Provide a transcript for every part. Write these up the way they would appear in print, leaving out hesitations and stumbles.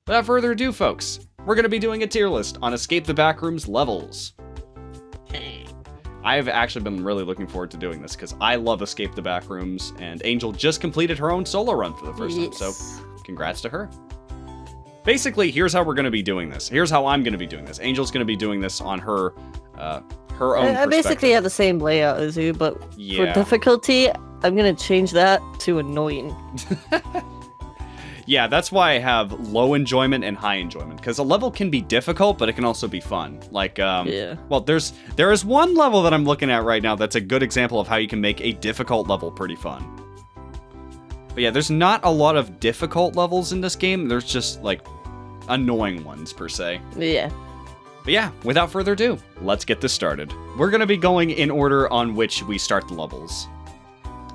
without further ado, folks, we're going to be doing a tier list on Escape the Backrooms levels. I've actually been really looking forward to doing this because I love Escape the Backrooms, and Angel just completed her own solo run for the first time, so congrats to her. Basically, here's how we're going to be doing this. Here's how I'm going to be doing this. Angel's going to be doing this on her own I basically have the same layout as you, but for difficulty, I'm going to change that to annoying. Yeah, that's why I have low enjoyment and high enjoyment, because a level can be difficult, but it can also be fun. Like, well, there is one level that I'm looking at right now that's a good example of how you can make a difficult level pretty fun. But yeah, there's not a lot of difficult levels in this game. There's just, like, annoying ones, per se. Yeah. But yeah, without further ado, let's get this started. We're going to be going in order on which we start the levels.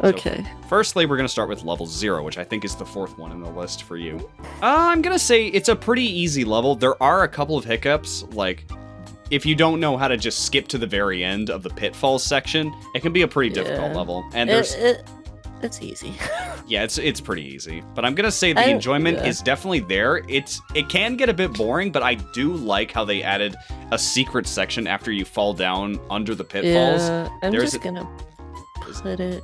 Okay. So, firstly, we're going to start with level 0, which I think is the 4th one in the list for you. I'm going to say it's a pretty easy level. There are a couple of hiccups, like if you don't know how to just skip to the very end of the pitfalls section, it can be a pretty difficult level. And it's easy. Yeah, it's pretty easy. But I'm going to say the enjoyment is definitely there. It can get a bit boring, but I do like how they added a secret section after you fall down under the pitfalls. Yeah, I'm just going to put it...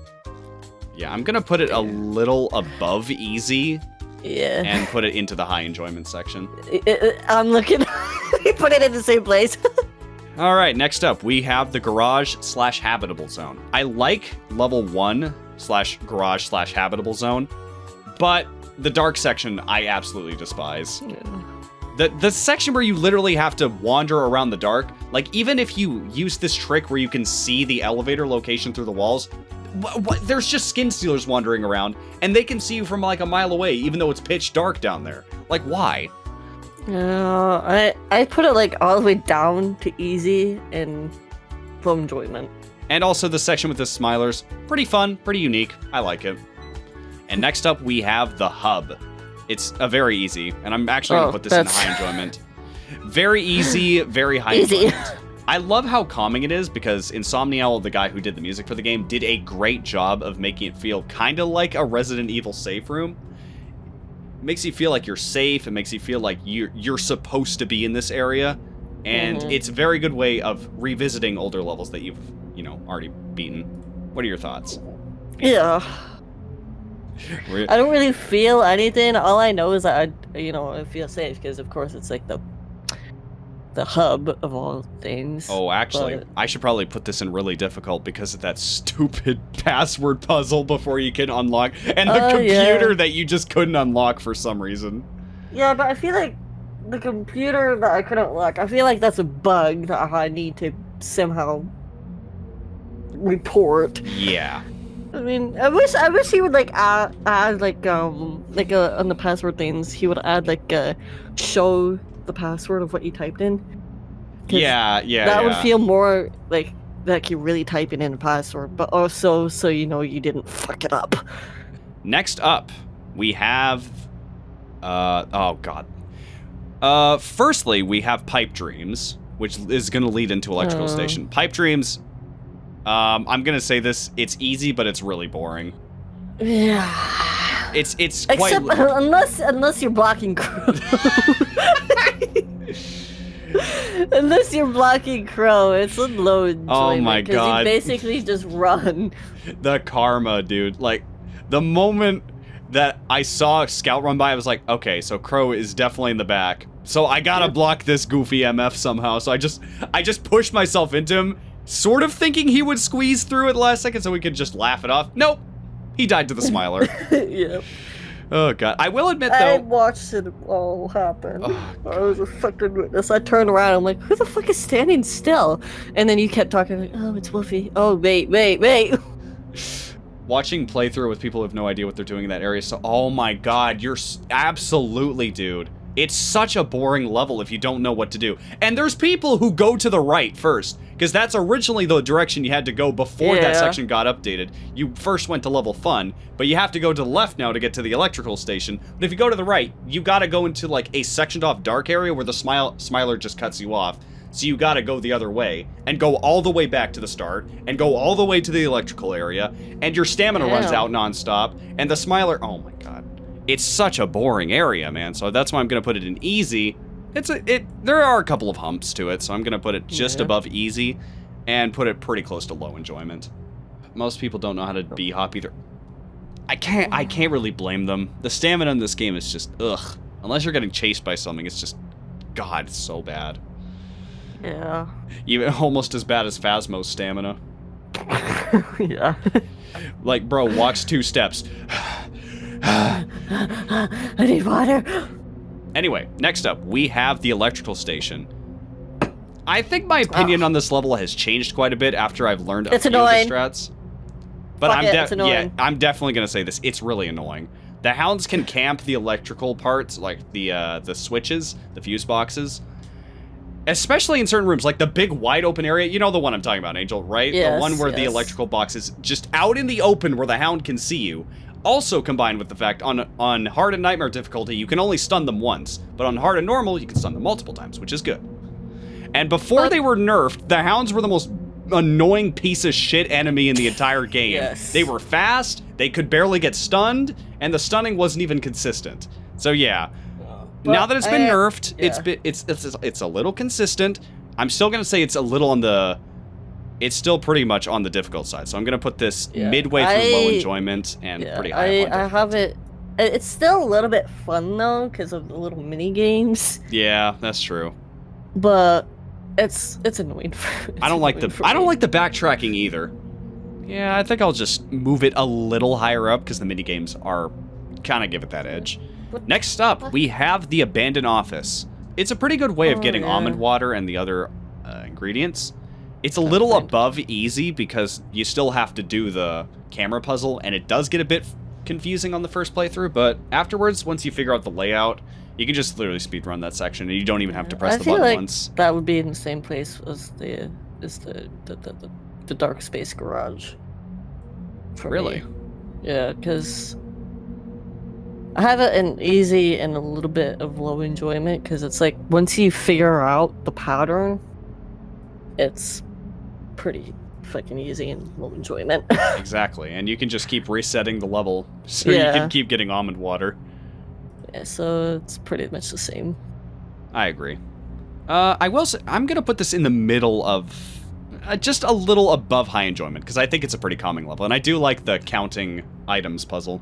Yeah, I'm gonna put it a little above easy. Yeah. And put it into the high enjoyment section. I'm looking. You put it in the same place. All right, next up we have the garage/habitable zone. I like level 1/garage/habitable zone, but the dark section I absolutely despise. Yeah. The section where you literally have to wander around the dark, like even if you use this trick where you can see the elevator location through the walls. There's just skin stealers wandering around, and they can see you from like a mile away, even though it's pitch dark down there. Like, why? I put it like all the way down to easy and full enjoyment. And also the section with the smilers, pretty fun, pretty unique. I like it. And next up we have the hub. It's a very easy, and I'm actually gonna put this in high enjoyment. Very easy, very high enjoyment. I love how calming it is because Insomniac, the guy who did the music for the game, did a great job of making it feel kind of like a Resident Evil safe room. It makes you feel like you're safe. It makes you feel like you're supposed to be in this area. And it's a very good way of revisiting older levels that you've, already beaten. What are your thoughts? Yeah. I don't really feel anything. All I know is that I feel safe because, of course, it's like the hub of all things. Oh, actually, I should probably put this in really difficult because of that stupid password puzzle before you can unlock, and the computer that you just couldn't unlock for some reason. Yeah, but I feel like the computer that I couldn't unlock, I feel like that's a bug that I need to somehow report. Yeah. I mean, I wish he would like add on the password things, he would add like show the password of what you typed in. Yeah. That would feel more like you're really typing in a password, but also so you didn't fuck it up. Next up, we have firstly, we have Pipe Dreams, which is going to lead into Electrical Station. Pipe Dreams, I'm going to say this, it's easy, but it's really boring. Yeah. It's quite... Except, unless you're blocking Crow. Unless you're blocking Crow, it's a low enjoyment. Oh my god. You basically just run. The karma, dude. Like, the moment that I saw Scout run by, I was like, okay, so Crow is definitely in the back. So I gotta block this goofy MF somehow. So I just pushed myself into him, sort of thinking he would squeeze through at the last second so we could just laugh it off. Nope. He died to the smiler. Yep. Oh god. I will admit though. I watched it all happen. Oh, I was a fucking witness. I turned around. I'm like, who the fuck is standing still? And then you kept talking like, oh, it's Wolfie. Oh, wait. Watching playthrough with people who have no idea what they're doing in that area. So, oh my god, you're absolutely, dude. It's such a boring level if you don't know what to do. And there's people who go to the right first, because that's originally the direction you had to go before that section got updated. You first went to level fun, but you have to go to the left now to get to the electrical station. But if you go to the right, you gotta go into like a sectioned off dark area where the smiler just cuts you off. So you gotta go the other way, and go all the way back to the start, and go all the way to the electrical area, and your stamina runs out nonstop, and the smiler, oh my god. it's such a boring area, man. So that's why I'm gonna put it in easy. There are a couple of humps to it, so I'm gonna put it just above easy, and put it pretty close to low enjoyment. Most people don't know how to B-hop either. I can't really blame them. The stamina in this game is just ugh. Unless you're getting chased by something, it's just, God, it's so bad. Yeah. Even almost as bad as Phasmo's stamina. Yeah. Like, bro, walks 2 steps. I need water. Anyway, next up, we have the electrical station. I think my opinion on this level has changed quite a bit after I've learned a few of the strats. But I'm definitely gonna say this. It's really annoying. The hounds can camp the electrical parts, like the switches, the fuse boxes, especially in certain rooms, like the big wide open area. You know the one I'm talking about, Angel, right? Yes, the one where the electrical box is just out in the open where the hound can see you. Also combined with the fact on hard and nightmare difficulty, you can only stun them once, but on hard and normal, you can stun them multiple times, which is good. And before they were nerfed, the hounds were the most annoying piece of shit enemy in the entire game. Yes. They were fast, they could barely get stunned, and the stunning wasn't even consistent. So yeah, now that it's been nerfed, it's a little consistent. I'm still gonna say it's a little on the, it's still pretty much on the difficult side. So I'm gonna put this midway through low enjoyment and pretty high. I have it. It's still a little bit fun though because of the little mini games. Yeah, that's true. But it's annoying. I don't like the backtracking either. Yeah, I think I'll just move it a little higher up because the mini games are kind of give it that edge. Next up, we have the abandoned office. It's a pretty good way of getting almond water and the other ingredients. It's a little above easy because you still have to do the camera puzzle, and it does get a bit confusing on the first playthrough, but afterwards, once you figure out the layout, you can just literally speedrun that section, and you don't even have to press the button once. That would be in the same place as the dark space garage. Really? Me. Yeah, because I have it in easy and a little bit of low enjoyment, because it's like once you figure out the pattern, it's pretty fucking easy and low enjoyment. Exactly, and you can just keep resetting the level so you can keep getting almond water. Yeah, so it's pretty much the same. I agree. I will say, I'm gonna put this in the middle of just a little above high enjoyment because I think it's a pretty calming level, and I do like the counting items puzzle.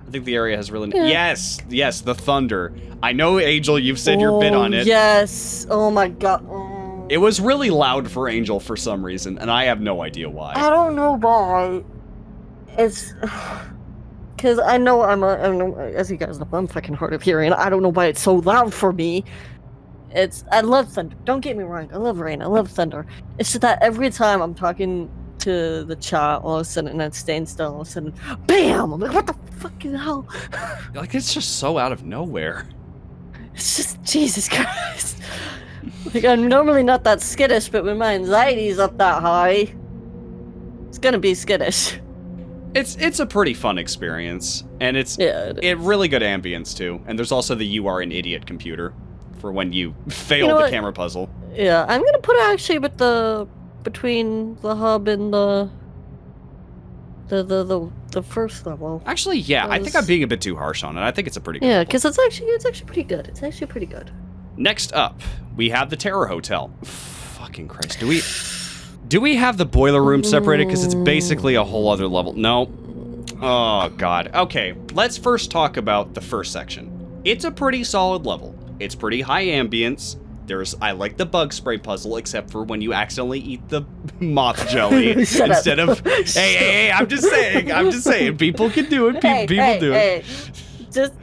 I think the area has really yes, the thunder. I know, Angel, you've said your bit on it. Yes. Oh my god. It was really loud for Angel for some reason, and I have no idea why. I don't know why. It's because I know as you guys know, I'm fucking hard of hearing. I don't know why it's so loud for me. I love thunder. Don't get me wrong. I love rain. I love thunder. It's just that every time I'm talking to the chat, all of a sudden, and I'm staying still, all of a sudden, BAM! I'm like, what the fucking hell? Like, it's just so out of nowhere. It's just, Jesus Christ. Like, I'm normally not that skittish, but when my anxiety's up that high, it's gonna be skittish. It's a pretty fun experience, and it really good ambience too. And there's also the "you are an idiot" computer for when you fail the camera puzzle. Yeah, I'm gonna put it actually with between the hub and the first level. Actually, yeah, I think I'm being a bit too harsh on it. I think it's a pretty good level. Because it's actually pretty good. It's actually pretty good. Next up, we have the Terror Hotel. Fucking Christ, do we have the boiler room separated? Because it's basically a whole other level. No. Oh, God. Okay, let's first talk about the first section. It's a pretty solid level. It's pretty high ambience. I like the bug spray puzzle, except for when you accidentally eat the moth jelly instead of. Hey, I'm just saying, people can do it. People do it. Just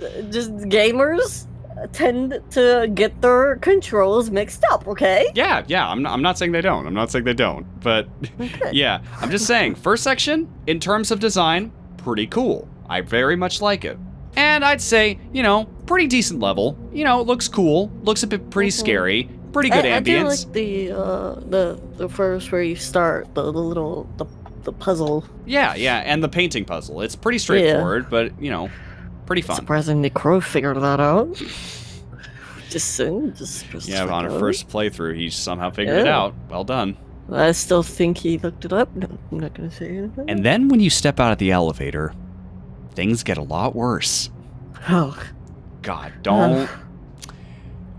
gamers tend to get their controls mixed up, okay? Yeah, I'm not saying they don't. But yeah, I'm just saying, first section, in terms of design, pretty cool. I very much like it. And I'd say, pretty decent level. It looks cool, looks a bit pretty scary, pretty good ambience. I do like the first where you start, the puzzle. Yeah, and the painting puzzle. It's pretty straightforward, but, pretty fun. Surprisingly, Crow figured that out. Just on a first playthrough, he somehow figured it out. Well done. I still think he looked it up. No, I'm not going to say anything. And then when you step out of the elevator, things get a lot worse. Oh. God, don't.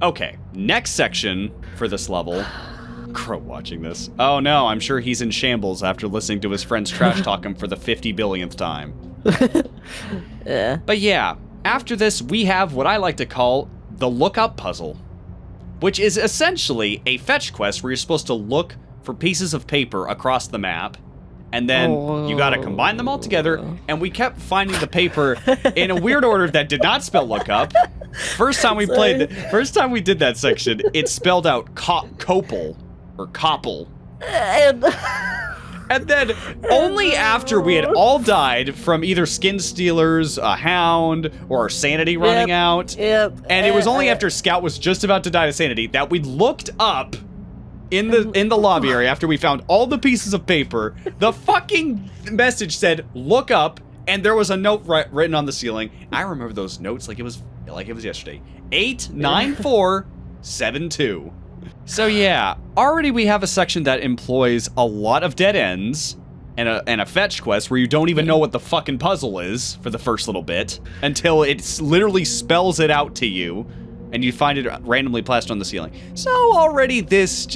Okay, next section for this level. Crow watching this. Oh no, I'm sure he's in shambles after listening to his friends trash talk him for the 50 billionth time. Yeah. But yeah, after this, we have what I like to call the lookup puzzle, which is essentially a fetch quest where you're supposed to look for pieces of paper across the map, and then you gotta combine them all together, and we kept finding the paper in a weird order that did not spell lookup. First time we did that section, it spelled out copal, or koppel. And then only after we had all died from either skin stealers, a hound, or our sanity running out, and it was only after Scout was just about to die to sanity that we looked up in the lobby area after we found all the pieces of paper. The fucking message said look up, and there was a note written on the ceiling. I remember those notes like it was yesterday. 89472. So yeah, already we have a section that employs a lot of dead ends and a fetch quest where you don't even know what the fucking puzzle is for the first little bit until it literally spells it out to you and you find it randomly plastered on the ceiling. So already this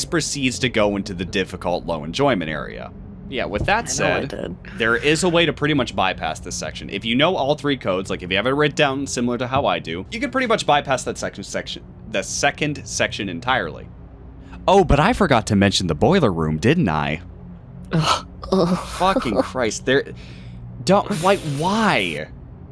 proceeds to go into the difficult low enjoyment area. Yeah, with that said, there is a way to pretty much bypass this section. If you know all 3 codes, like if you have it written down similar to how I do, you can pretty much bypass that second section entirely. Oh, but I forgot to mention the boiler room, didn't I? Fucking Christ, why?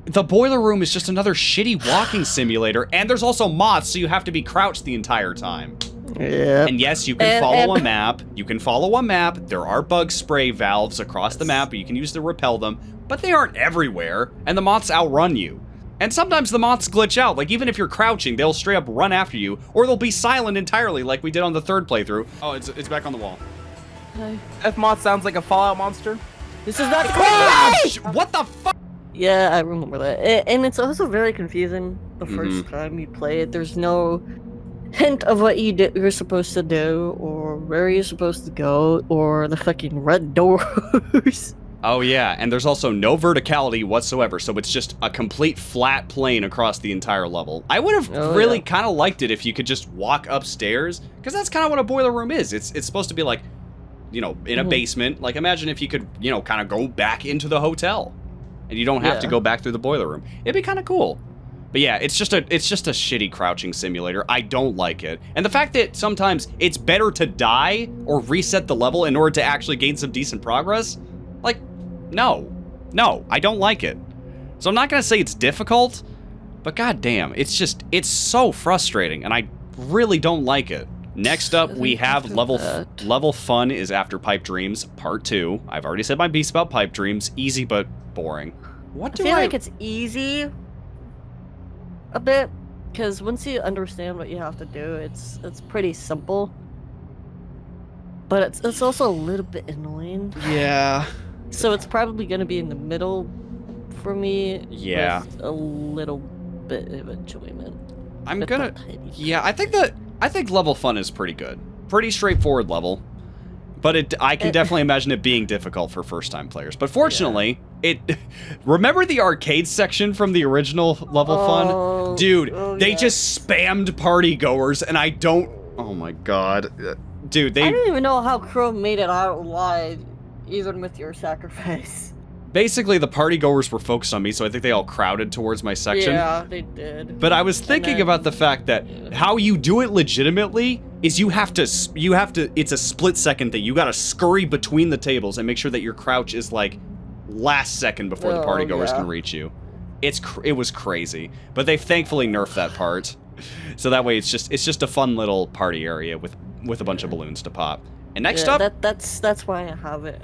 The boiler room is just another shitty walking simulator, and there's also moths, so you have to be crouched the entire time. Yeah. And yes, you can follow a map. You can follow a map. There are bug spray valves across the map you can use to repel them, but they aren't everywhere, and the moths outrun you. And sometimes the moths glitch out. Like, even if you're crouching, they'll straight up run after you, or they'll be silent entirely like we did on the 3rd playthrough. Oh, it's back on the wall. F moth sounds like a Fallout monster. This is not What the fuck? Yeah, I remember that. And it's also very confusing the first time you play it. There's no hint of what you're supposed to do, or where you're supposed to go, or the fucking red doors. Oh yeah, and there's also no verticality whatsoever, so it's just a complete flat plane across the entire level. I would have really kind of liked it if you could just walk upstairs, because that's kind of what a boiler room is. It's supposed to be like, you know, in a basement. Like, imagine if you could, you know, kind of go back into the hotel, and you don't have to go back through the boiler room. It'd be kind of cool. But yeah, it's just a shitty crouching simulator. I don't like it. And the fact that sometimes it's better to die or reset the level in order to actually gain some decent progress, like, no, I don't like it. So I'm not gonna say it's difficult, but goddamn, it's so frustrating, and I really don't like it. Next up, we have level fun is after Pipe Dreams Part 2. I've already said my piece about Pipe Dreams. Easy but boring. I feel like it's easy a bit, because once you understand what you have to do, it's pretty simple. But it's also a little bit annoying. Yeah. So it's probably gonna be in the middle for me. Yeah. With a little bit of enjoyment. I think level fun is pretty good. Pretty straightforward level. But I can definitely imagine it being difficult for first-time players. But fortunately, remember the arcade section from the original level fun? Dude, they just spammed party goers, and I don't... Oh my god. Dude, I don't even know how Crow made it out alive, even with your sacrifice. Basically, the party goers were focused on me, so I think they all crowded towards my section. Yeah, they did. But I was thinking about the fact that how you do it legitimately is you have to, it's a split second thing. You gotta scurry between the tables and make sure that your crouch is like last second before the party goers can reach you. It was crazy, but they've thankfully nerfed that part. So that way it's just a fun little party area with a bunch of balloons to pop. And next up, that's why I have it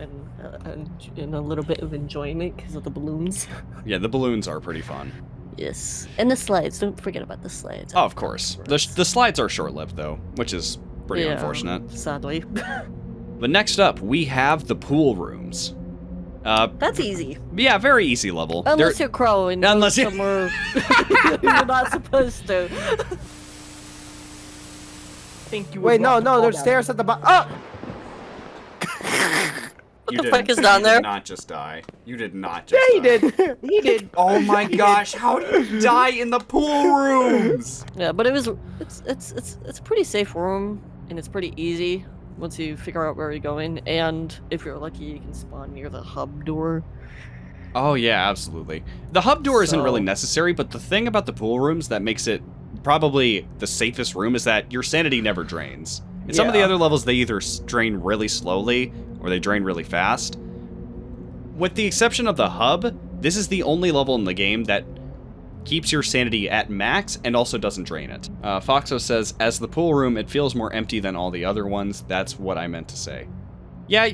in a little bit of enjoyment because of the balloons. Yeah, the balloons are pretty fun. Yes, and the slides. Don't forget about the slides. Oh, of course. The slides are short-lived though, which is pretty unfortunate. Sadly. But next up, we have the pool rooms. That's easy. Yeah, very easy level. Unless you're Crow and unless you're somewhere you're not supposed to. Wait, no, there's stairs at the bottom. Oh! the fuck is down there? You did not just die. You did not just Yeah, die. he did. He did. Oh my gosh, how do you die in the pool rooms? Yeah, but it's a pretty safe room, and it's pretty easy once you figure out where you're going. And if you're lucky, you can spawn near the hub door. Oh yeah, absolutely. The hub door isn't really necessary, but the thing about the pool rooms that makes it probably the safest room is that your sanity never drains. In some of the other levels, they either drain really slowly or they drain really fast. With the exception of the hub, this is the only level in the game that keeps your sanity at max and also doesn't drain it. Foxo says, as the pool room, it feels more empty than all the other ones. That's what I meant to say. Yeah,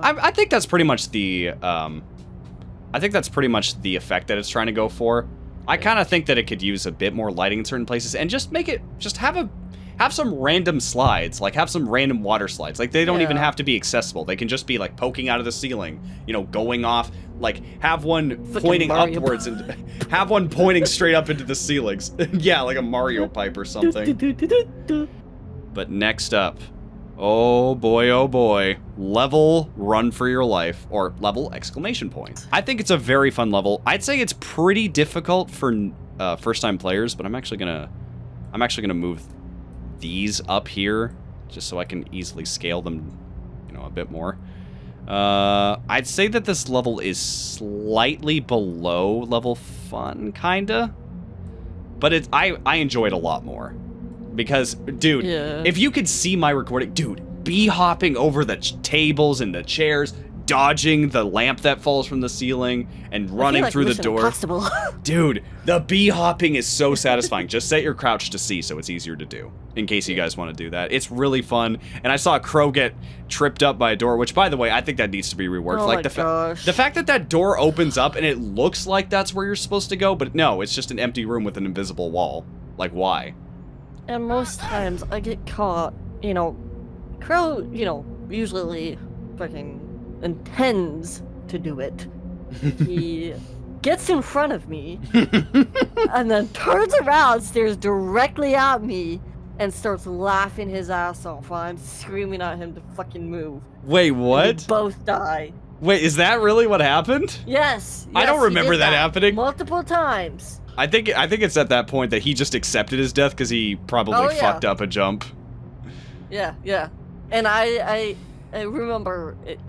I think that's pretty much the, I think that's pretty much the effect that it's trying to go for. I kind of think that it could use a bit more lighting in certain places and just make it, just have some random slides, like have some random water slides. Like they don't even have to be accessible. They can just be like poking out of the ceiling, you know, going off, like have one pointing upwards and have one pointing straight up into the ceilings. Yeah, like a Mario pipe or something. But next up, oh boy, level Run for Your Life, or level exclamation point. I think it's a very fun level. I'd say it's pretty difficult for first-time players, but I'm actually gonna move these up here just so I can easily scale them, you know, a bit more. I'd say that this level is slightly below level fun, kinda, but I enjoy it a lot more. Because, dude, if you could see my recording, dude, bee hopping over the tables and the chairs, dodging the lamp that falls from the ceiling, and running through the door. Impossible. Dude, the bee hopping is so satisfying. Just set your crouch to C so it's easier to do, in case you guys want to do that. It's really fun. And I saw a crow get tripped up by a door, which, by the way, I think that needs to be reworked. Oh like my gosh. The fact that that door opens up and it looks like that's where you're supposed to go, but no, it's just an empty room with an invisible wall. Like, why? And most times I get caught, you know, Crow, you know, usually fucking intends to do it. He gets in front of me and then turns around, stares directly at me, and starts laughing his ass off while I'm screaming at him to fucking move. Wait, what? And we both die. Wait, is that really what happened? Yes. I don't remember that happening. Multiple times. I think it's at that point that he just accepted his death because he probably fucked up a jump. Yeah. And I remember it.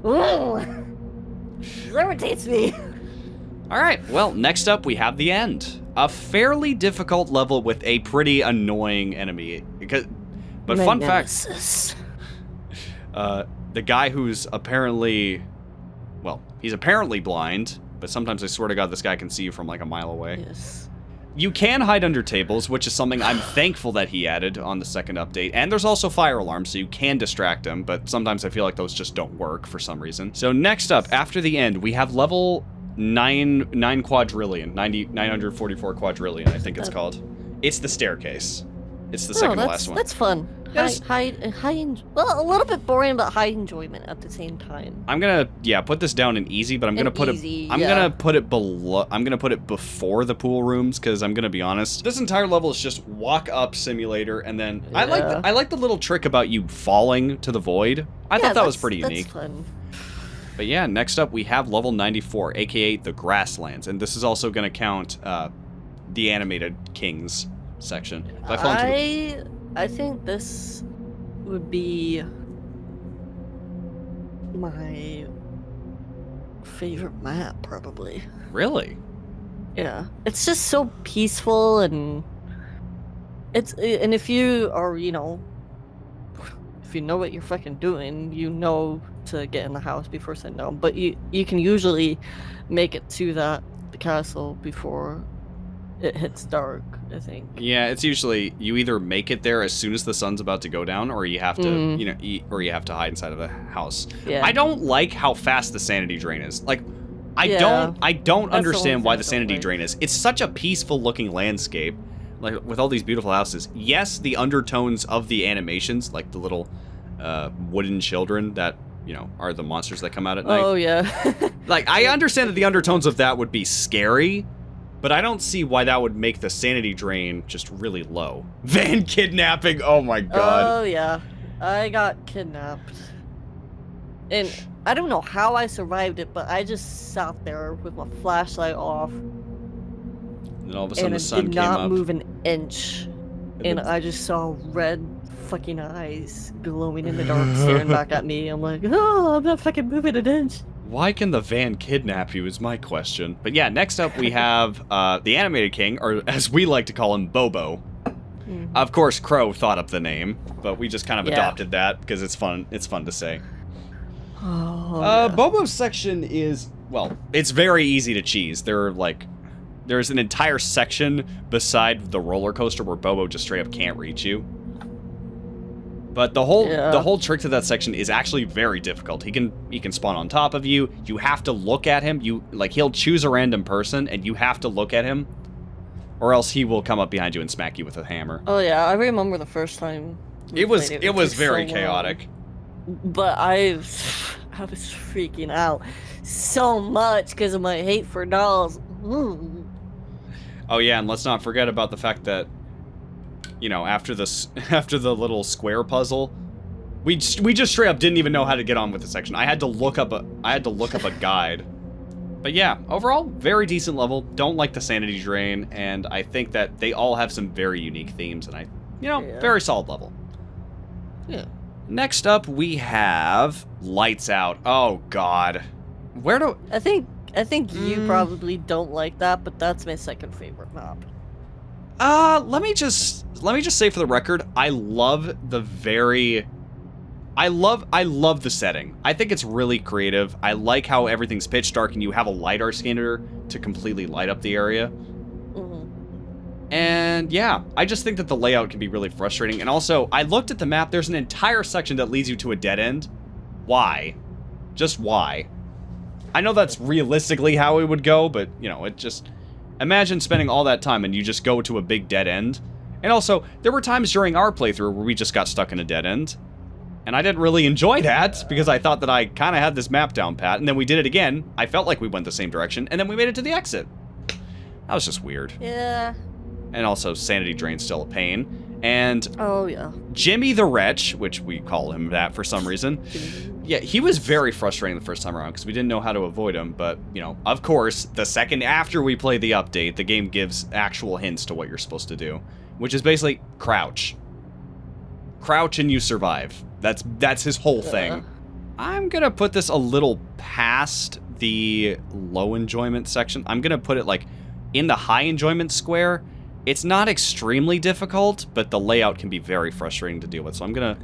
Ooh, it irritates me. All right. Well, next up we have the end. A fairly difficult level with a pretty annoying enemy. But fun fact, the guy who's apparently, well, he's apparently blind. But sometimes I swear to God, this guy can see you from like a mile away. Yes. You can hide under tables, which is something I'm thankful that he added on the second update. And there's also fire alarms, so you can distract him, but sometimes I feel like those just don't work for some reason. So next up, after the end, we have level 9 quadrillion, 944 quadrillion, I think it's called. It's the staircase. It's the second to last one. That's fun. Yes. Well, a little bit boring, but high enjoyment at the same time. I'm gonna put this down in easy, but I'm gonna put it below. I'm gonna put it before the pool rooms because I'm gonna be honest. This entire level is just walk up simulator, and then I like the little trick about you falling to the void. I thought that was pretty unique. That's fun. But yeah, next up we have level 94, aka the Grasslands, and this is also gonna count the animated kings section. I think this would be my favorite map, probably. Really? Yeah. It's just so peaceful, and if you are, you know, if you know what you're fucking doing, you know to get in the house before sundown. But you can usually make it to the castle before it hits dark, I think. Yeah, it's usually you either make it there as soon as the sun's about to go down, or you have to, you know, or you have to hide inside of the house. Yeah. I don't like how fast the sanity drain is. Like, I don't understand why the sanity drain is. It's such a peaceful looking landscape, like with all these beautiful houses. Yes, the undertones of the animations, like the little wooden children that, you know, are the monsters that come out at night. Oh yeah. Like, I understand that the undertones of that would be scary. But I don't see why that would make the sanity drain just really low. Van kidnapping, oh my god. Oh yeah, I got kidnapped. And I don't know how I survived it, but I just sat there with my flashlight off. And then all of a sudden the sun did came not up. move an inch. And I just saw red fucking eyes glowing in the dark staring back at me. I'm like, oh, I'm not fucking moving an inch. Why can the van kidnap you is my question. But yeah, next up we have the Animated King, or as we like to call him, Bobo. Mm-hmm. Of course, Crow thought up the name, but we just kind of adopted that because it's fun. It's fun to say. Oh, Bobo's section is, well, it's very easy to cheese. There's an entire section beside the roller coaster where Bobo just straight up can't reach you. But the whole trick to that section is actually very difficult. He can spawn on top of you. You have to look at him. He'll choose a random person and you have to look at him, or else he will come up behind you and smack you with a hammer. Oh yeah, I remember the first time. It was very chaotic. But I was freaking out so much because of my hate for dolls. Mm. Oh yeah, and let's not forget about the fact that, you know, after the little square puzzle, we just straight up didn't even know how to get on with the section. I had to look up a guide. But yeah, overall, very decent level. Don't like the sanity drain, and I think that they all have some very unique themes, and very solid level. Yeah. Next up, we have Lights Out. Oh God, I think you probably don't like that, but that's my second favorite map. Let me just say for the record, I love the setting. I think it's really creative. I like how everything's pitch dark and you have a LiDAR scanner to completely light up the area. Mm-hmm. And yeah, I just think that the layout can be really frustrating. And also, I looked at the map, there's an entire section that leads you to a dead end. Why? Just why? I know that's realistically how it would go, but, you know, it just... Imagine spending all that time and you just go to a big dead end. And also, there were times during our playthrough where we just got stuck in a dead end. And I didn't really enjoy that, because I thought that I kind of had this map down pat, and then we did it again. I felt like we went the same direction, and then we made it to the exit. That was just weird. Yeah. And also, sanity drain's still a pain. And oh yeah, Jimmy the Wretch, which we call him that for some reason. Yeah, he was very frustrating the first time around because we didn't know how to avoid him. But, you know, of course, the second after we play the update, the game gives actual hints to what you're supposed to do, which is basically crouch. Crouch and you survive. That's his whole thing. I'm gonna put this a little past the low enjoyment section. I'm gonna put it like in the high enjoyment square. It's not extremely difficult, but the layout can be very frustrating to deal with. So I'm gonna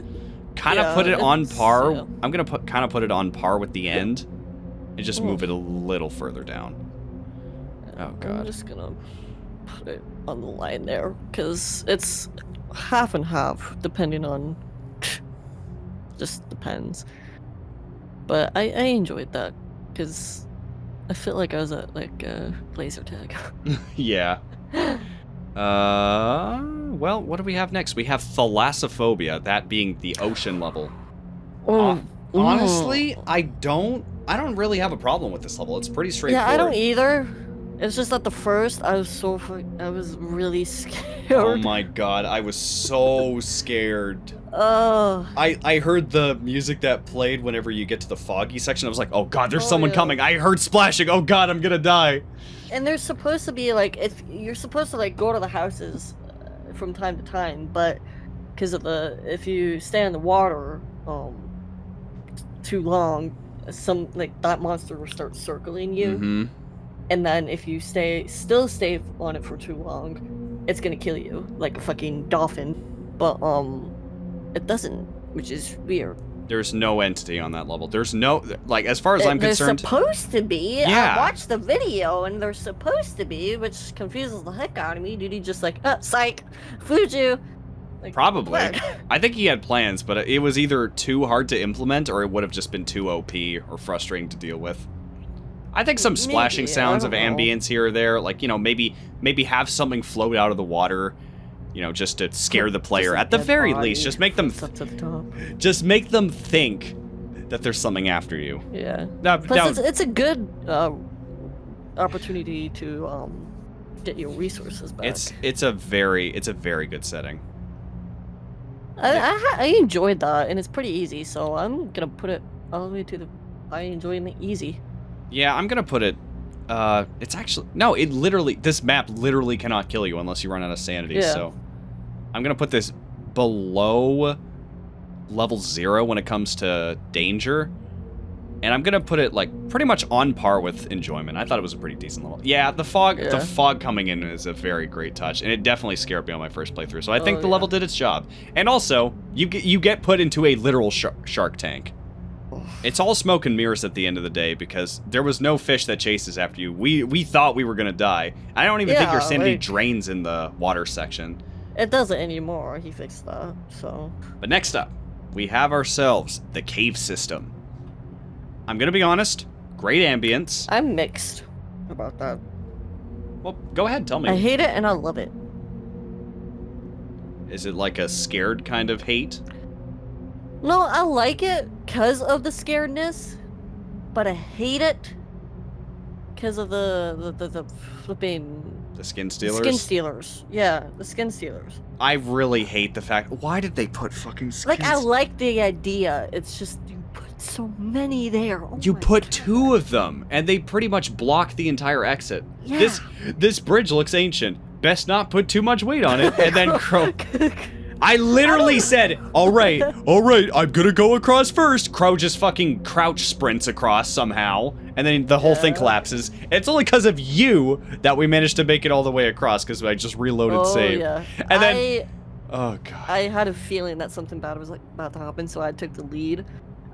kind of put it on par. Yeah. I'm gonna put it on par with the end, and just move it a little further down. Oh God. I'm just gonna put it on the line there because it's half and half, depending on. Just depends. But I enjoyed that because I felt like I was at like laser tag. Yeah. Well, what do we have next? We have Thalassophobia, that being the ocean level. Honestly, I don't really have a problem with this level. It's pretty straightforward. Yeah, I don't either. It's just that the first, I was really scared. Oh my God, I was so scared. Oh. I heard the music that played whenever you get to the foggy section. I was like, oh God, there's someone coming. I heard splashing. Oh God, I'm gonna die. And there's supposed to be like, if you're supposed to like go to the houses from time to time, but because of if you stay in the water too long, that monster will start circling you. Mm-hmm. And then if you still stay on it for too long, it's gonna kill you like a fucking dolphin. But it doesn't, which is weird. There's no entity on that level. There's no, like, as far as I'm concerned. There's supposed to be. Yeah. I watched the video and there's supposed to be, which confuses the heck out of me. Dude, he just like, psych, fooled you. Like, probably. What? I think he had plans, but it was either too hard to implement or it would have just been too OP or frustrating to deal with. I think some splashing sounds of ambience here or there, like, you know, maybe have something float out of the water, you know, just to scare the player. At the very least, just make them just make them think that there's something after you. Yeah. Plus, it's a good opportunity to get your resources back. It's a very good setting. I enjoyed that, and it's pretty easy, so I'm gonna put it all the way to the I enjoy the easy. Yeah, I'm gonna put it. It's actually no. It literally. This map literally cannot kill you unless you run out of sanity. Yeah. So, I'm gonna put this below level 0 when it comes to danger, and I'm gonna put it like pretty much on par with enjoyment. I thought it was a pretty decent level. Yeah, the fog. Yeah. The fog coming in is a very great touch, and it definitely scared me on my first playthrough. So I think the yeah. level did its job. And also, you get put into a literal shark tank. It's all smoke and mirrors at the end of the day because there was no fish that chases after you. We thought we were gonna die. I don't even think your sanity drains in the water section. It doesn't anymore. He fixed that. So. But next up, we have ourselves the cave system. I'm gonna be honest, great ambience. I'm mixed about that. Well, go ahead, tell me. I hate it and I love it. Is it like a scared kind of hate? No, I like it because of the scaredness, but I hate it because of the flipping... The skin stealers? Skin stealers. Yeah, the skin stealers. I really hate the fact... Why did they put fucking skin Like, I like the idea. It's just, you put so many there. Oh you my put God. 2 of them, and they pretty much block the entire exit. Yeah. This bridge looks ancient. Best not put too much weight on it. And then Crow... I literally said, all right, I'm gonna go across first. Crow just fucking crouch sprints across somehow, and then the whole thing collapses. It's only because of you that we managed to make it all the way across, because I just reloaded save. Yeah. And then... Oh, God. I had a feeling that something bad was about to happen, so I took the lead.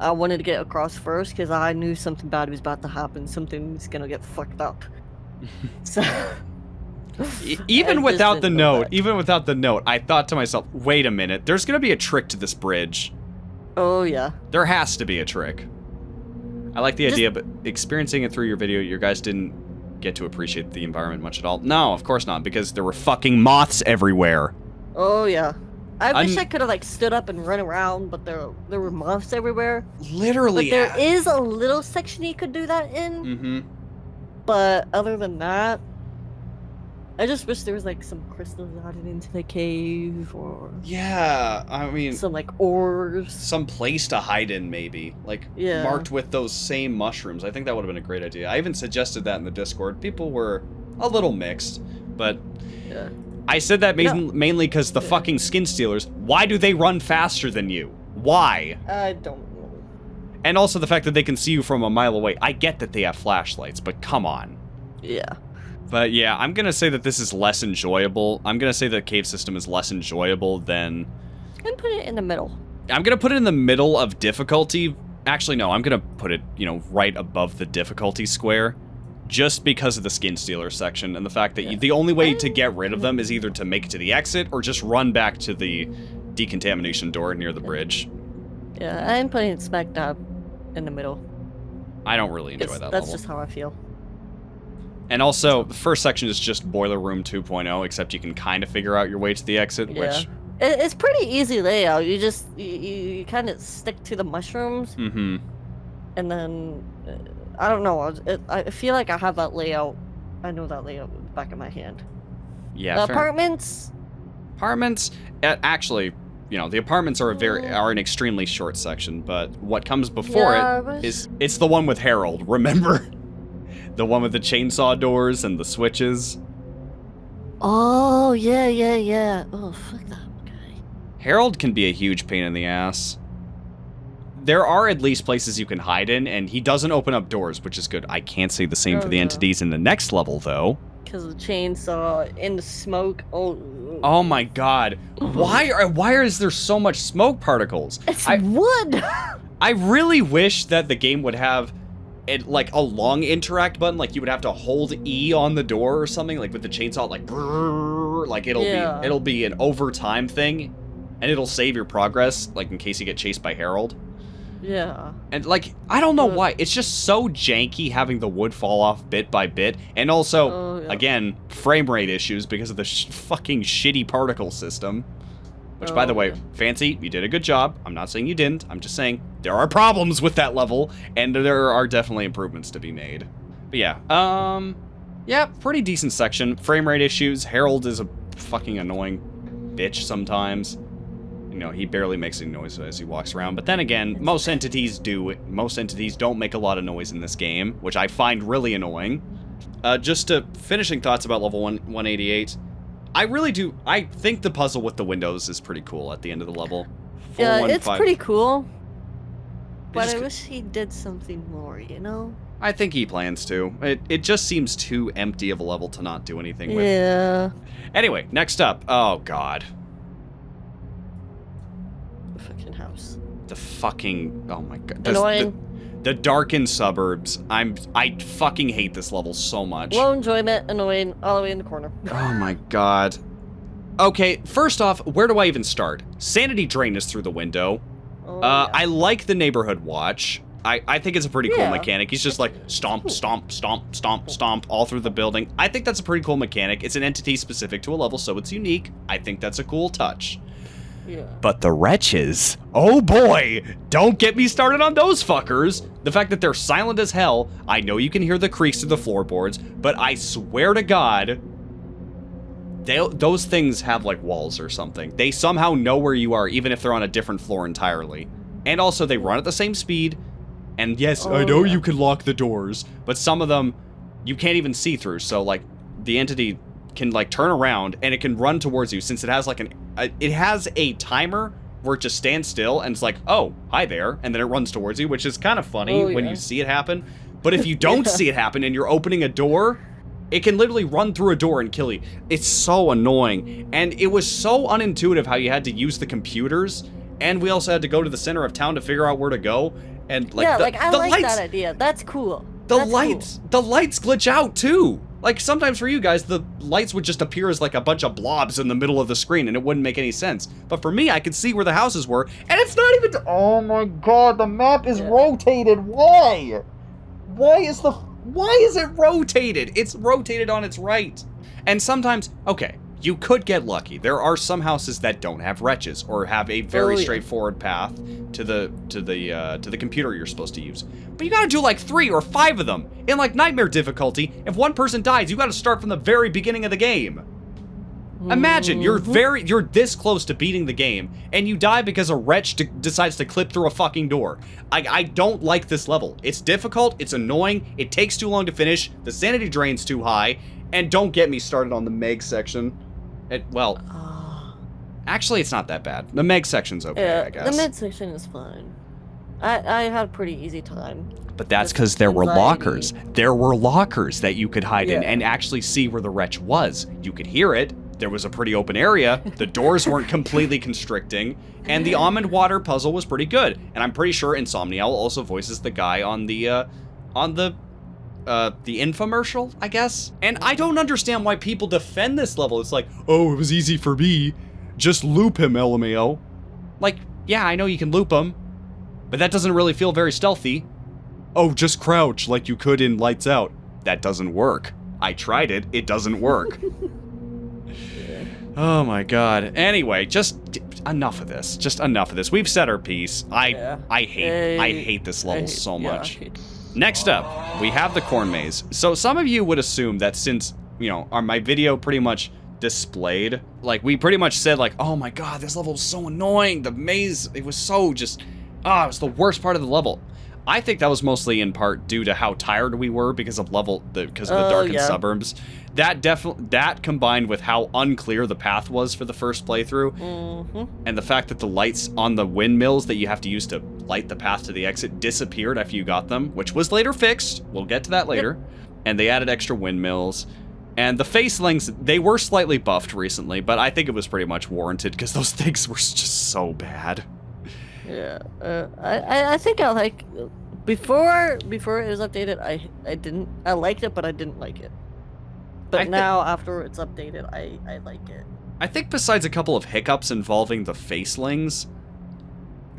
I wanted to get across first, because I knew something bad was about to happen. Something was gonna get fucked up. So... Even without the note, back. I thought to myself, wait a minute, there's gonna be a trick to this bridge. Oh, yeah. There has to be a trick. I like the idea, but experiencing it through your video, you guys didn't get to appreciate the environment much at all. No, of course not, because there were fucking moths everywhere. Oh, yeah. I wish I could have, like, stood up and run around, but there were moths everywhere. Literally. But there is a little section you could do that in. Mm-hmm. But other than that, I just wish there was, like, some crystals added into the cave, or... Yeah, I mean... Some, like, ores. Some place to hide in, maybe. Like, marked with those same mushrooms. I think that would have been a great idea. I even suggested that in the Discord. People were a little mixed, but... Yeah. I said that mainly because the fucking skin stealers, why do they run faster than you? Why? I don't know. And also the fact that they can see you from a mile away. I get that they have flashlights, but come on. Yeah. But yeah, I'm going to say that this is less enjoyable. I'm going to say the cave system is less enjoyable than... I'm going to put it in the middle. I'm going to put it in the middle of difficulty. Actually, no, I'm going to put it, right above the difficulty square. Just because of the skin stealer section and the fact that the only way to get rid of them is either to make it to the exit or just run back to the decontamination door near the bridge. Yeah, I'm putting it smack dab in the middle. I don't really enjoy that That's level. just how I feel. And also, the first section is just Boiler Room 2.0, except you can kind of figure out your way to the exit, which... It's pretty easy layout. You just, you kind of stick to the mushrooms. Mm-hmm. And then, I don't know, I feel like I have that layout. I know that layout in the back of my hand. Yeah, The apartments... Apartments, actually... the apartments are an extremely short section, but what comes before it's the one with Harold, remember? The one with the chainsaw doors and the switches. Oh, yeah. Oh, fuck that guy. Harold can be a huge pain in the ass. There are at least places you can hide in, and he doesn't open up doors, which is good. I can't say the same for the entities in the next level, though. Because of the chainsaw, in the smoke, Oh my god. Why is there so much smoke particles? It's wood! I really wish that the game would have like a long interact button, like you would have to hold E on the door or something, like with the chainsaw, like brrr, like it'll be an overtime thing, and it'll save your progress, like in case you get chased by Harold. Yeah. And like, I don't know why, it's just so janky having the wood fall off bit by bit, and also, again, frame rate issues because of the fucking shitty particle system. Which, by the way, Fancy, you did a good job. I'm not saying you didn't. I'm just saying there are problems with that level, and there are definitely improvements to be made. But yeah, pretty decent section. Frame rate issues. Harold is a fucking annoying bitch sometimes. You know, he barely makes any noise as he walks around. But then again, most entities do. Most entities don't make a lot of noise in this game, which I find really annoying. Just finishing thoughts about level 188. I really do. I think the puzzle with the windows is pretty cool at the end of the level. Yeah, it's pretty cool. But I wish he did something more, you know? I think he plans to. It just seems too empty of a level to not do anything with. Yeah. Anyway, next up. Oh, God. The fucking house. The fucking... Oh, my God. Annoying. The darkened suburbs. I fucking hate this level so much. Low enjoyment, annoying, all the way in the corner. Oh my god. Okay, first off, where do I even start? Sanity drain is through the window. Oh, yeah. I like the neighborhood watch. I think it's a pretty cool mechanic. He's just like stomp, stomp, stomp, stomp, stomp all through the building. I think that's a pretty cool mechanic. It's an entity specific to a level, so it's unique. I think that's a cool touch. Yeah. But the wretches, oh boy, don't get me started on those fuckers. The fact that they're silent as hell, I know you can hear the creaks through the floorboards, but I swear to God, those things have like walls or something. They somehow know where you are, even if they're on a different floor entirely. And also they run at the same speed. And yes, I know you can lock the doors, but some of them you can't even see through. So like the entity can like turn around and it can run towards you since it has like it has a timer where it just stands still and it's like, oh, hi there, and then it runs towards you, which is kind of funny when you see it happen. But if you don't see it happen and you're opening a door, it can literally run through a door and kill you. It's so annoying, and it was so unintuitive how you had to use the computers, and we also had to go to the center of town to figure out where to go. And like I the like lights, that idea. That's cool. The lights glitch out too. Like, sometimes for you guys, the lights would just appear as, like, a bunch of blobs in the middle of the screen, and it wouldn't make any sense. But for me, I could see where the houses were, and it's not even... Oh my god, the map is rotated. Why? Why is it rotated? It's rotated on its right. And sometimes, okay, you could get lucky. There are some houses that don't have wretches, or have a very straightforward path to the computer you're supposed to use. But you gotta do like 3 or 5 of them. In like nightmare difficulty, if one person dies, you gotta start from the very beginning of the game. Imagine, you're this close to beating the game, and you die because a wretch decides to clip through a fucking door. I don't like this level. It's difficult, it's annoying, it takes too long to finish, the sanity drain's too high, and don't get me started on the Meg section. Actually, it's not that bad. The Meg section's okay, I guess. The Meg section is fine. I had a pretty easy time. But that's because there were lockers. There were lockers that you could hide in and actually see where the wretch was. You could hear it. There was a pretty open area. The doors weren't completely constricting. And the almond water puzzle was pretty good. And I'm pretty sure Insomniel also voices the guy on the infomercial, I guess. And I don't understand why people defend this level. It's like, oh, it was easy for me. Just loop him, LMAO. Like, yeah, I know you can loop him, but that doesn't really feel very stealthy. Oh, just crouch like you could in Lights Out. That doesn't work. I tried it. It doesn't work. Oh my god. Anyway, just enough of this. Just enough of this. We've said our piece. I hate this level so much. Next up, we have the corn maze. So some of you would assume that since, you know, my video pretty much displayed, like, we pretty much said, like, oh my god, this level was so annoying. The maze, it was so just, it was the worst part of the level. I think that was mostly in part due to how tired we were because of the darkened suburbs. That combined with how unclear the path was for the first playthrough, and the fact that the lights on the windmills that you have to use to light the path to the exit disappeared after you got them, which was later fixed. We'll get to that later. And they added extra windmills. And the facelings, they were slightly buffed recently, but I think it was pretty much warranted because those things were just so bad. Yeah, I think I like before it was updated. I liked it, but I didn't like it. But now after it's updated, I like it. I think besides a couple of hiccups involving the facelings,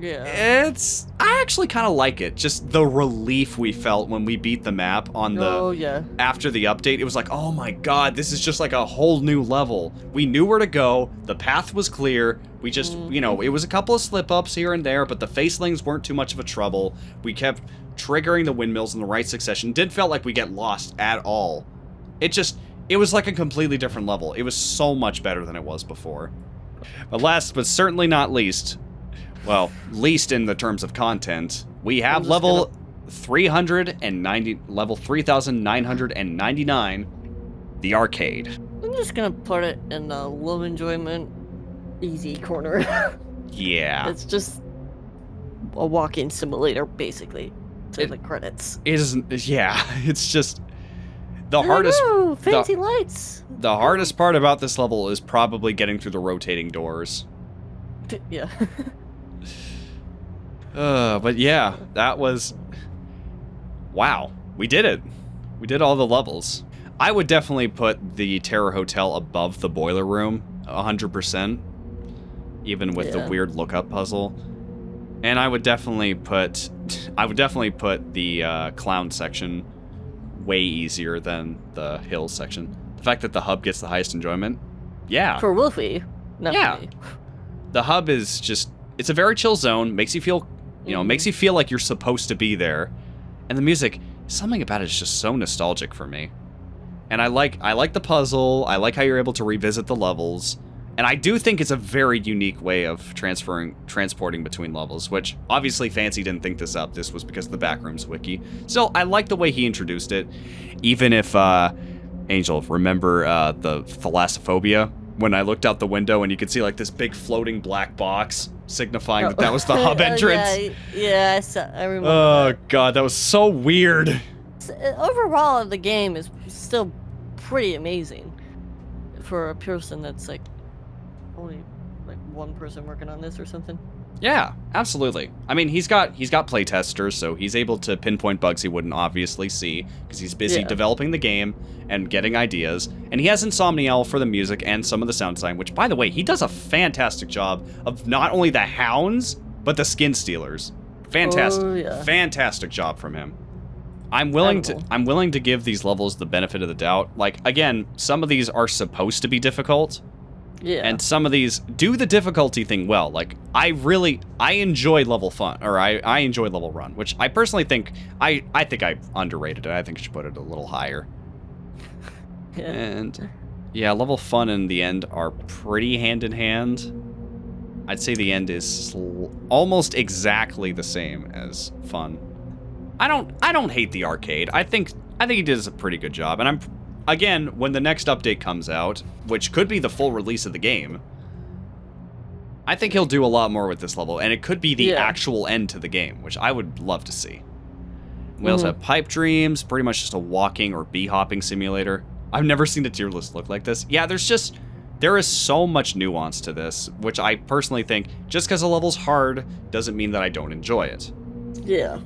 I actually kind of like it. Just the relief we felt when we beat the map on the after the update. It was like, oh my god, this is just like a whole new level. We knew where to go. The path was clear. We just, you know, it was a couple of slip-ups here and there, but the facelings weren't too much of a trouble. We kept triggering the windmills in the right succession. Didn't feel like we get lost at all. It was like a completely different level. It was so much better than it was before. But last but certainly not least, well, least in the terms of content, we have level 3999, the arcade. I'm just gonna put it in the low enjoyment, easy corner. Yeah. It's just a walk-in simulator, basically, to the credits. Yeah, it's just the hardest. Fancy lights. The hardest part about this level is probably getting through the rotating doors. Yeah. But yeah, that was... Wow, we did it. We did all the levels. I would definitely put the Terror Hotel above the Boiler Room, 100%. Even with the weird lookup puzzle. And I would definitely put... the Clown section way easier than the Hills section. The fact that the hub gets the highest enjoyment. Yeah. For Wolfie. Yeah. The hub is just... It's a very chill zone. Makes you feel... makes you feel like you're supposed to be there. And the music, something about it is just so nostalgic for me. And I like the puzzle. I like how you're able to revisit the levels. And I do think it's a very unique way of transporting between levels, which obviously Fancy didn't think this up. This was because of the Backrooms wiki. Still, I like the way he introduced it. Even if, Angel, remember the Thalassophobia? When I looked out the window and you could see like this big floating black box signifying that was the hub entrance. Yeah, I remember. Oh god, that was so weird. Overall, the game is still pretty amazing for a person that's like only like one person working on this or something. Yeah, absolutely. I mean, he's got playtesters, so he's able to pinpoint bugs he wouldn't obviously see because he's busy developing the game and getting ideas. And he has Insomniel for the music and some of the sound design, which, by the way, he does a fantastic job of not only the hounds, but the skin stealers. Fantastic, fantastic job from him. I'm willing to give these levels the benefit of the doubt. Like, again, some of these are supposed to be difficult. Yeah. And some of these do the difficulty thing well. Like, I enjoy level fun, or I enjoy level run, which I personally think, I think I underrated it. I think I should put it a little higher. Yeah. And, yeah, level fun and the end are pretty hand in hand. I'd say the end is almost exactly the same as fun. I don't hate the arcade. I think he does a pretty good job, and again, when the next update comes out, which could be the full release of the game, I think he'll do a lot more with this level, and it could be the actual end to the game, which I would love to see. We also have Pipe Dreams, pretty much just a walking or bee-hopping simulator. I've never seen a tier list look like this. Yeah, there is so much nuance to this, which I personally think, just because a level's hard, doesn't mean that I don't enjoy it. Yeah.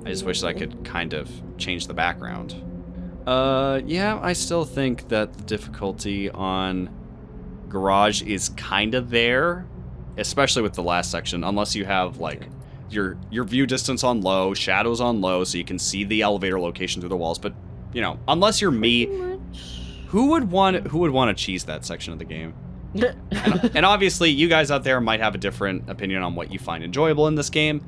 I just wish I could kind of change the background. Yeah, I still think that the difficulty on Garage is kind of there, especially with the last section, unless you have, like, your view distance on low, shadows on low, so you can see the elevator location through the walls, but, unless you're me, who would want to cheese that section of the game? and obviously, you guys out there might have a different opinion on what you find enjoyable in this game.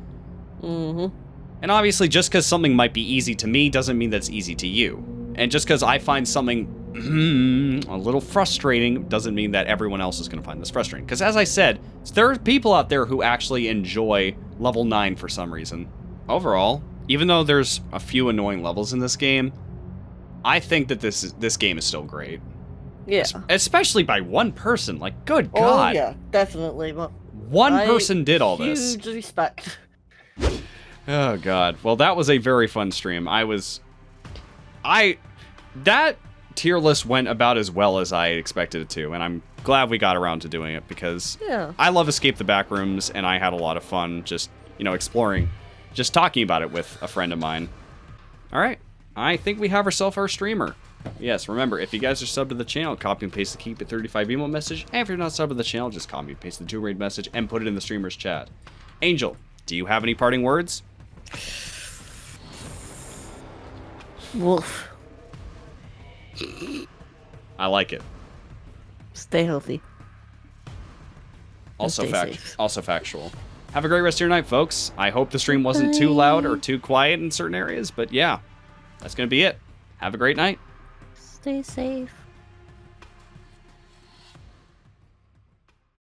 And obviously, just because something might be easy to me doesn't mean that it's easy to you. And just because I find something a little frustrating doesn't mean that everyone else is going to find this frustrating. Because as I said, there are people out there who actually enjoy level 9 for some reason. Overall, even though there's a few annoying levels in this game, I think that this game is still great. Yeah. Especially by one person. Like, good God. Oh, yeah, definited. Well, one person did all this. Huge respect. Oh, God. Well, that was a very fun stream. That tier list went about as well as I expected it to, and I'm glad we got around to doing it, because I love Escape the Backrooms, and I had a lot of fun just, exploring, just talking about it with a friend of mine. All right. I think we have ourselves our streamer. Yes, remember, if you guys are subbed to the channel, copy and paste the Keep It35 email message, and if you're not subbed to the channel, just copy and paste the 2-raid message and put it in the streamer's chat. Angel, do you have any parting words? Wolf. I like it. Stay healthy. Also factual. Have a great rest of your night, folks. I hope the stream wasn't too loud or too quiet in certain areas, but yeah, that's going to be it. Have a great night. Stay safe.